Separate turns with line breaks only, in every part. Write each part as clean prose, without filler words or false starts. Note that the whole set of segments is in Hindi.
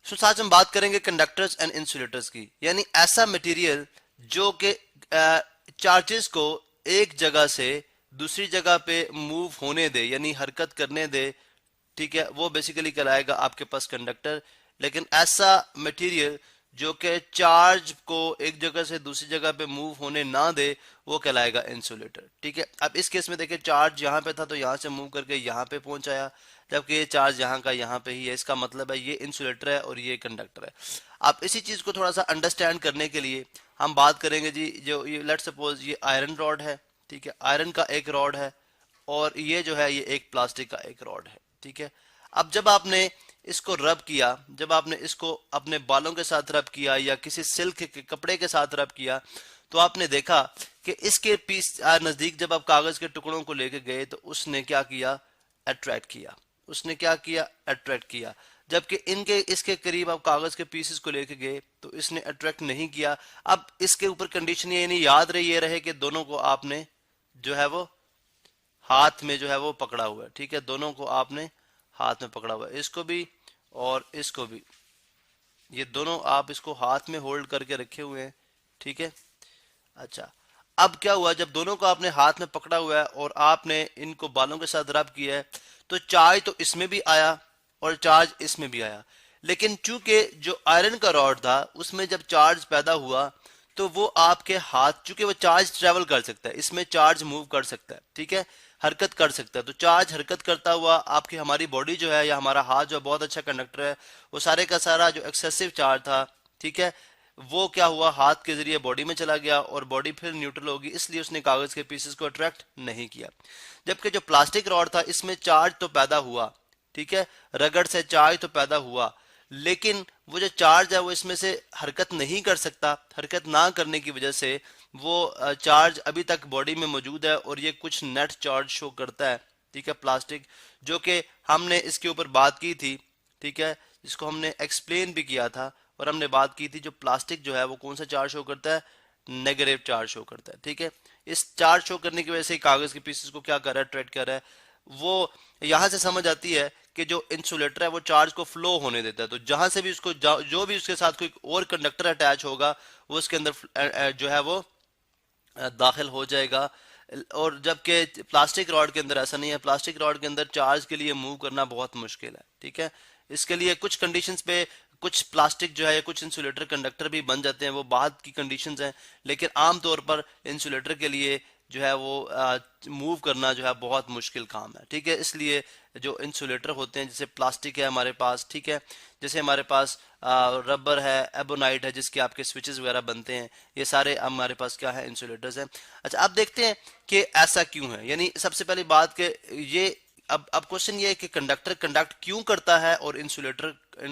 आज हम बात करेंगे कंडक्टर्स एंड इंसुलेटर्स की, यानी ऐसा मटेरियल जो कि चार्जेस को एक जगह से दूसरी जगह पे मूव होने दे, यानी हरकत करने दे। ठीक है, वो बेसिकली कहलाएगा आपके पास कंडक्टर। लेकिन ऐसा मटेरियल जो कि चार्ज को एक जगह से दूसरी जगह पे मूव होने ना दे, वो कहलाएगा इंसुलेटर। ठीक है, अब इस केस में देखिए चार्ज यहाँ पे था तो यहाँ से मूव करके यहाँ पे पहुंचाया, जबकि ये चार्ज यहाँ का यहाँ पे ही है। इसका मतलब है ये इंसुलेटर है और ये कंडक्टर है। अब इसी चीज को थोड़ा सा अंडरस्टैंड करने के लिए हम बात करेंगे जी, जो ये लेट्स सपोज ये आयरन रॉड है। ठीक है, आयरन का एक रॉड है और ये जो है ये एक प्लास्टिक का एक रॉड है। ठीक है, अब जब आपने इसको रब किया, जब आपने इसको अपने बालों के साथ रब किया या किसी सिल्क के कपड़े के साथ रब किया, तो आपने देखा कि इसके पीस नजदीक जब आप कागज के टुकड़ों को लेके गए तो उसने क्या किया, अट्रैक्ट किया। उसने क्या किया, अट्रैक्ट किया। जबकि इनके इसके करीब आप कागज के पीसेस को लेके गए तो इसने अट्रैक्ट नहीं किया। अब इसके ऊपर कंडीशन ये नहीं याद रही, ये रहे कि दोनों को आपने जो है वो हाथ में जो है वो पकड़ा हुआ है। ठीक है, दोनों को आपने हाथ में पकड़ा हुआ है, इसको भी और इसको भी। ये दोनों आप इसको हाथ में होल्ड करके रखे हुए हैं। ठीक है, अच्छा, अब क्या हुआ, जब दोनों को आपने हाथ में पकड़ा हुआ है और आपने इनको बालों के साथ रब किया है, तो चार्ज तो इसमें भी आया और चार्ज इसमें भी आया। लेकिन चूंकि जो आयरन का रॉड था उसमें जब चार्ज पैदा हुआ तो वो आपके हाथ, चूंकि वो चार्ज ट्रेवल कर सकता है, इसमें चार्ज मूव कर सकता है। ठीक है, हरकत कर सकता है, तो चार्ज हरकत करता हुआ आपकी हमारी बॉडी जो है या हमारा हाथ जो बहुत अच्छा कंडक्टर है, वो सारे का सारा जो एक्सेसिव चार्ज था, ठीक है, वो क्या हुआ, हाथ के जरिए बॉडी में चला गया और बॉडी फिर न्यूट्रल होगी, इसलिए उसने कागज के पीसेस को अट्रैक्ट नहीं किया। जबकि जो प्लास्टिक रॉड था इसमें चार्ज तो पैदा हुआ, ठीक है, रगड़ से चार्ज तो पैदा हुआ, लेकिन वो जो चार्ज है वो इसमें से हरकत नहीं कर सकता। हरकत ना करने की वजह से वो चार्ज अभी तक बॉडी में मौजूद है और ये कुछ नेट चार्ज शो करता है। ठीक है, प्लास्टिक, जो कि हमने इसके ऊपर बात की थी, ठीक है, जिसको हमने एक्सप्लेन भी किया था और हमने बात की थी, जो प्लास्टिक जो है वो कौन सा चार्ज शो करता है, नेगेटिव चार्ज शो करता है। ठीक है, इस चार्ज शो करने की वजह से कागज के पीसेस को क्या कर रहा है, अट्रैक्ट कर रहा है। वो यहां से समझ आती है कि जो इंसुलेटर है वो चार्ज को फ्लो होने देता है, तो जहां से भी उसको जो भी उसके साथ कोई और कंडक्टर अटैच होगा वो उसके अंदर जो है वो दाखिल हो जाएगा। और जबकि प्लास्टिक रॉड के अंदर ऐसा नहीं है, प्लास्टिक रॉड के अंदर चार्ज के लिए मूव करना बहुत मुश्किल है। ठीक है, इसके लिए कुछ कंडीशंस पे कुछ प्लास्टिक जो है, कुछ इंसुलेटर कंडक्टर भी बन जाते हैं, वो बाद की कंडीशंस हैं, लेकिन आम तौर पर इंसुलेटर के लिए जो है वो मूव करना जो है बहुत मुश्किल काम है। ठीक है, इसलिए जो इंसुलेटर होते हैं, जैसे प्लास्टिक है हमारे पास, ठीक है, जैसे हमारे पास रबर है, एबोनाइट है, जिसके आपके स्विचेस वगैरह बनते हैं, ये सारे हमारे पास क्या है, इंसुलेटर्स हैं। अच्छा, अब देखते हैं कि ऐसा क्यों है। यानी सबसे पहली बात कि ये अब क्वेश्चन ये है कि कंडक्टर कंडक्ट क्यों करता है और इंसुलेटर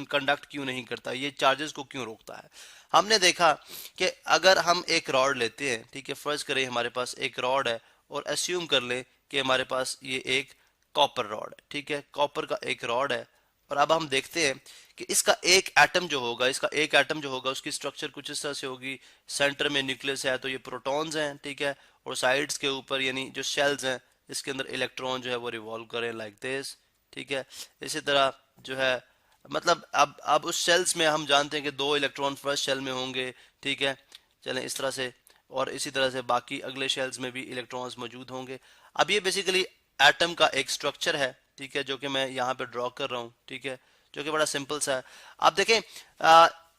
कंडक्ट क्यों नहीं करता, ये चार्जेस को क्यों रोकता है। हमने देखा कि अगर हम एक रॉड लेते हैं, ठीक है, फर्ज करें हमारे पास एक रॉड है और अस्यूम कर लें कि हमारे पास ये एक कॉपर रॉड है। ठीक है, कॉपर का एक रॉड है और अब हम देखते हैं कि इसका एक एटम जो होगा, इसका एक एटम जो होगा उसकी स्ट्रक्चर कुछ इस तरह से होगी। सेंटर में न्यूक्लियस है तो ये प्रोटॉन्स हैं, ठीक है, और साइड्स के ऊपर यानी जो शेल्स हैं इसके अंदर इलेक्ट्रॉन जो है वो रिवॉल्व करें लाइक दिस। ठीक है, इसी तरह जो है, मतलब अब उस शेल्स में हम जानते हैं कि 2 इलेक्ट्रॉन फर्स्ट शेल में होंगे। ठीक है, चलें इस तरह से, और इसी तरह से बाकी अगले शेल्स में भी इलेक्ट्रॉन्स मौजूद होंगे। अब ये बेसिकली एटम का एक स्ट्रक्चर है, ठीक है, जो कि मैं यहाँ पे ड्रॉ कर रहा हूँ। ठीक है, जो कि बड़ा सिंपल सा है। आप देखें,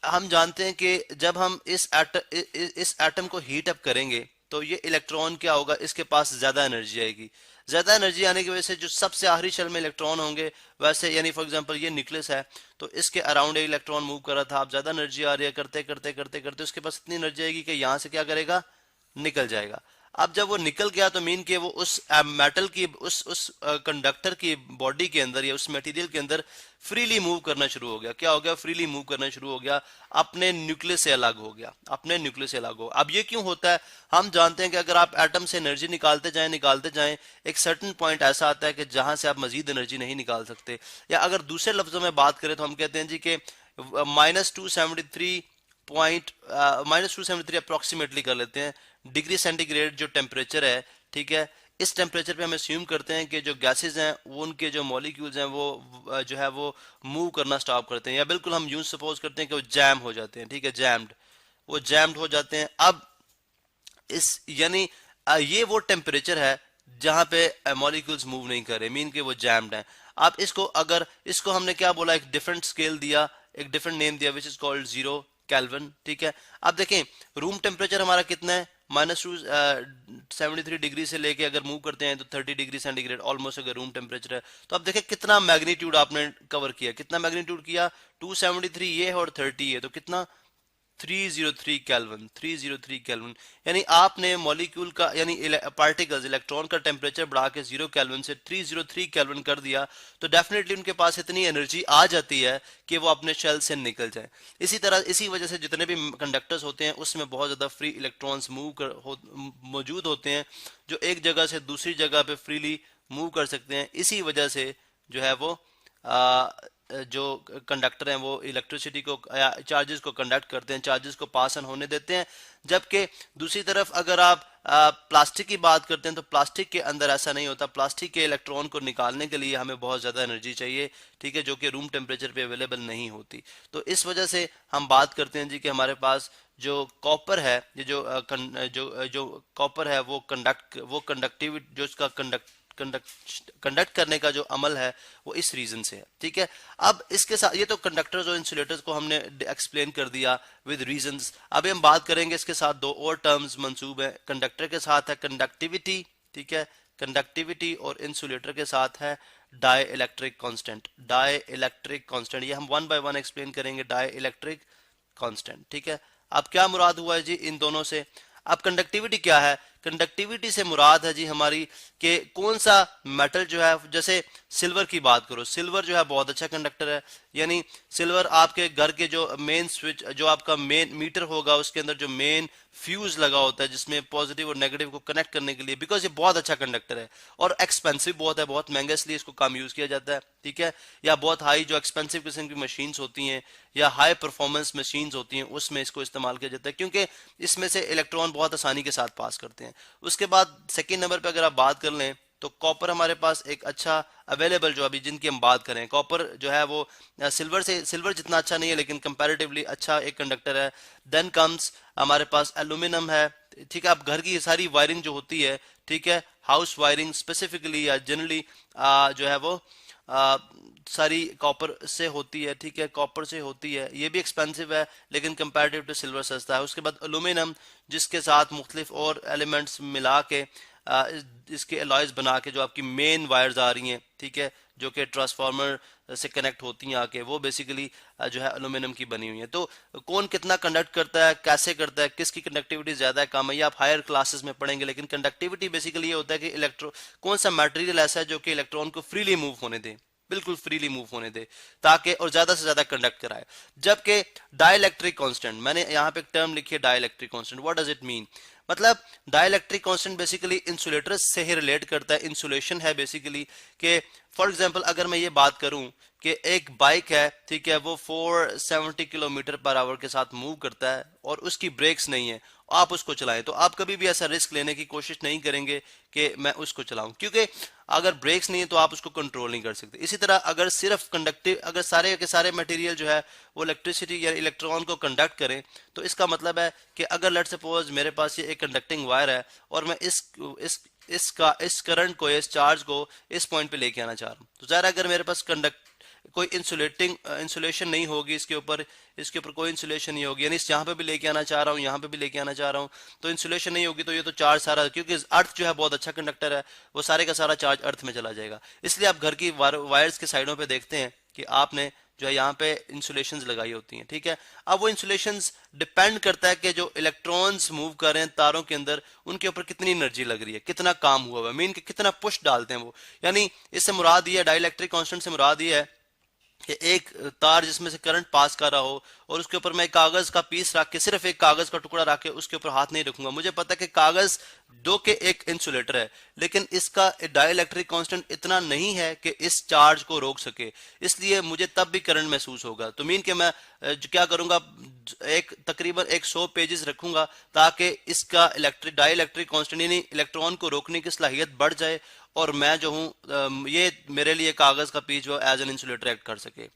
हम जानते हैं कि जब हम इस एटम को हीट अप करेंगे तो ये इलेक्ट्रॉन क्या होगा, इसके पास ज्यादा एनर्जी आएगी। ज्यादा एनर्जी आने की वजह से जो सबसे आखिरी शेल में इलेक्ट्रॉन होंगे, वैसे यानी फॉर एग्जांपल ये न्यूक्लियस है तो इसके अराउंड एक इलेक्ट्रॉन मूव कर रहा था, अब ज्यादा एनर्जी आ रही है, करते करते करते करते उसके पास इतनी एनर्जी आएगी कि यहाँ से क्या करेगा, निकल जाएगा। अब जब वो निकल गया तो मीन के वो उस मेटल की उस कंडक्टर की बॉडी के अंदर या उस मटेरियल के अंदर फ्रीली मूव करना शुरू हो गया। क्या हो गया, फ्रीली मूव करना शुरू हो गया, अपने न्यूक्लियस से अलग हो गया, अपने न्यूक्लियस से अलग हो। अब ये क्यों होता है, हम जानते हैं कि अगर आप एटम से एनर्जी निकालते जाएं एक सर्टेन पॉइंट ऐसा आता है कि जहां से आप मजीद एनर्जी नहीं निकाल सकते। या अगर दूसरे लफ्जों में बात करें तो हम कहते हैं जी कि -273 अप्रोक्सीमेटली कर लेते हैं डिग्री सेंटीग्रेड जो टेम्परेचर है, ठीक है, इस टेम्परेचर पे हम अस्यूम करते हैं कि जो गैसेज हैं वो उनके जो मॉलिक्यूल्स हैं वो जो है वो मूव करना स्टॉप करते हैं, या बिल्कुल हम यूं सपोज करते हैं कि वो जैम हो जाते हैं, ठीक है, जैम्ड, वो जैम्ड हो जाते हैं। अब इस यानी ये वो टेम्परेचर है जहां पे मॉलिक्यूल्स मूव नहीं कर रहे, मीन के वो जैम्ड हैं। आप इसको अगर इसको हमने क्या बोला, एक डिफरेंट स्केल दिया, एक डिफरेंट नेम दिया विच इज कॉल्ड 0 केल्विन, ठीक है। अब देखें रूम टेम्परेचर हमारा कितना है, -273 डिग्री से लेके अगर मूव करते हैं तो 30 डिग्री सेंटीग्रेड ऑलमोस्ट अगर रूम टेम्परेचर है। तो अब देखें कितना मैग्नीट्यूड आपने कवर किया, कितना मैग्नीट्यूड किया, 273 ये है और 30 है, तो कितना 303 केल्विन, 303 केल्विन। यानी आपने मॉलिक्यूल का यानी पार्टिकल्स इलेक्ट्रॉन का टेम्परेचर बढ़ा के 0 केल्विन से 303 केल्विन कर दिया, तो डेफिनेटली उनके पास इतनी एनर्जी आ जाती है कि वो अपने शेल से निकल जाए। इसी तरह इसी वजह से जितने भी कंडक्टर्स होते हैं उसमें बहुत ज्यादा फ्री इलेक्ट्रॉन्स मौजूद होते हैं जो एक जगह से दूसरी जगह पे फ्रीली मूव कर सकते हैं। इसी वजह से जो है वो जो कंडक्टर हैं वो इलेक्ट्रिसिटी को या चार्जेस को कंडक्ट करते हैं, चार्जेस को पास ऑन होने देते हैं। जबकि दूसरी तरफ अगर आप प्लास्टिक की बात करते हैं तो प्लास्टिक के अंदर ऐसा नहीं होता, प्लास्टिक के इलेक्ट्रॉन को निकालने के लिए हमें बहुत ज़्यादा एनर्जी चाहिए, ठीक है, जो कि रूम टेम्परेचर पे अवेलेबल नहीं होती। तो इस वजह से हम बात करते हैं जी कि हमारे पास जो कॉपर है, ये जो कॉपर है वो कंडक्टिविटी जो उसका कंडक्ट करने का जो अमल है वो इस रीजन से है, ठीक है। अब इसके साथ ये तो कंडक्टर्स और इंसुलेटर्स को हमने एक्सप्लेन कर दिया विद रीजंस। अभी हम बात करेंगे इसके साथ दो और टर्म्स मंसूब है, कंडक्टर के साथ है कंडक्टिविटी, ठीक है, कंडक्टिविटी, और इंसुलेटर के साथ है dielectric constant, dielectric constant. ये हम वन बाय वन एक्सप्लेन करेंगे, डाई इलेक्ट्रिक कांस्टेंट, ठीक है। अब क्या मुराद हुआ है जी इन दोनों से। अब कंडक्टिविटी क्या है, कंडक्टिविटी से मुराद है जी हमारी कि कौन सा मेटल जो है, जैसे सिल्वर की बात करो, सिल्वर जो है बहुत अच्छा कंडक्टर है। यानी सिल्वर आपके घर के जो मेन स्विच जो आपका मेन मीटर होगा उसके अंदर जो मेन फ्यूज लगा होता है जिसमें पॉजिटिव और नेगेटिव को कनेक्ट करने के लिए, बिकॉज ये बहुत अच्छा कंडक्टर है और एक्सपेंसिव बहुत है, बहुत महंगा, इसलिए इसको कम यूज किया जाता है, ठीक है। या बहुत हाई जो एक्सपेंसिव किस्म की मशीन्स होती हैं या हाई परफॉर्मेंस मशीन्स होती हैं उसमें इसको इस्तेमाल किया जाता है, क्योंकि इसमें से इलेक्ट्रॉन बहुत आसानी के साथ पास करते हैं। उसके बाद सेकेंड नंबर पर अगर आप बात कर लें तो कॉपर हमारे पास एक अच्छा अवेलेबल, जो अभी जिनकी हम बात करें, कॉपर जो है वो सिल्वर जितना अच्छा नहीं है लेकिन कंपैरेटिवली अच्छा एक कंडक्टर है। देन कम्स हमारे पास एल्यूमिनियम है, ठीक है। अब घर की सारी वायरिंग जो होती है, ठीक है, हाउस वायरिंग स्पेसिफिकली या जनरली जो है वो सारी कॉपर से होती है, ठीक है, कॉपर से होती है। ये भी एक्सपेंसिव है लेकिन कंपैरेटिव टू सिल्वर सस्ता है। उसके बाद एल्यूमिनियम जिसके साथ मुख्तलिफ और एलिमेंट्स मिला के इसके अलॉयज बना के जो आपकी मेन वायर्स आ रही हैं, ठीक है, जो कि ट्रांसफार्मर से कनेक्ट होती हैं आके, वो बेसिकली जो है एल्यूमिनियम की बनी हुई है। तो कौन कितना कंडक्ट करता है, कैसे करता है, किसकी कंडक्टिविटी ज्यादा है कम है, ये आप हायर क्लासेस में पढ़ेंगे। लेकिन कंडक्टिविटी बेसिकली ये होता है कि कौन सा मटेरियल ऐसा है जो कि इलेक्ट्रॉन को फ्रीली मूव होने दे, बिल्कुल फ्रीली मूव होने दे, ताकि और ज्यादा से ज्यादा कंडक्ट कराए। जबकि डाइलेक्ट्रिक कांस्टेंट, मैंने यहाँ पे एक टर्म लिखी है dielectric constant, what does it mean, मतलब डाइलेक्ट्रिक कांस्टेंट बेसिकली इंसुलेटर से ही रिलेट करता है। इंसुलेशन है बेसिकली कि फॉर एग्जांपल अगर मैं ये बात करूं कि एक बाइक है, ठीक है, वो 470 किलोमीटर पर आवर के साथ मूव करता है और उसकी ब्रेक्स नहीं है, आप उसको चलाएं, तो आप कभी भी ऐसा रिस्क लेने की कोशिश नहीं करेंगे कि मैं उसको चलाऊं, क्योंकि अगर ब्रेक्स नहीं है तो आप उसको कंट्रोल नहीं कर सकते। इसी तरह अगर सिर्फ कंडक्टिव, अगर सारे के सारे मटेरियल जो है वो इलेक्ट्रिसिटी या इलेक्ट्रॉन को कंडक्ट करें, तो इसका मतलब है कि अगर लेट सपोज मेरे पास ये एक कंडक्टिंग वायर है और मैं इस करंट को, इस चार्ज को इस पॉइंट पे लेके आना चाह रहा हूँ, तो ज़ाहिर अगर मेरे पास कोई इंसुलेशन नहीं होगी, इसके ऊपर कोई इंसुलेशन नहीं होगी, यानी यहाँ पे भी लेके आना चाह रहा हूँ, यहाँ पे भी लेके आना चाह रहा हूँ, तो इंसुलेशन नहीं होगी, तो ये तो चार्ज सारा, क्योंकि अर्थ जो है बहुत अच्छा कंडक्टर है, वो सारे का सारा चार्ज अर्थ में चला जाएगा। इसलिए आप घर की वायर्स के साइडों पे देखते हैं कि आपने जो है यहाँ पे इंसुलेशंस लगाई होती हैं, ठीक है। अब वो इंसुलेशंस डिपेंड करता है कि जो इलेक्ट्रॉन्स मूव कर रहे हैं तारों के अंदर, उनके ऊपर कितनी एनर्जी लग रही है, कितना काम हुआ है, मीन कि कितना पुश डालते हैं वो। यानी इससे मुराद ये है, डाइलेक्ट्रिक कांस्टेंट से मुराद ये है कि एक तार जिसमें से करंट पास कर रहा हो और उसके ऊपर मैं एक कागज का पीस रख के, सिर्फ एक कागज का टुकड़ा रख के उसके ऊपर हाथ नहीं रखूंगा। मुझे पता है कि कागज दो के एक इंसुलेटर है, लेकिन इसका डाइलेक्ट्रिक कांस्टेंट इतना नहीं है कि इस चार्ज को रोक सके, इसलिए मुझे तब भी करंट महसूस होगा। तो मीन के मैं क्या करूंगा, एक तकरीबन 100 पेजेस रखूंगा ताकि इसका इलेक्ट्रिक डाइलेक्ट्रिक कांस्टेंट यानी इलेक्ट्रॉन को रोकने की सलाहियत बढ़ जाए और मैं जो हूँ ये मेरे लिए कागज का पीस जो एज एन इंसुलेटर एक्ट कर सके।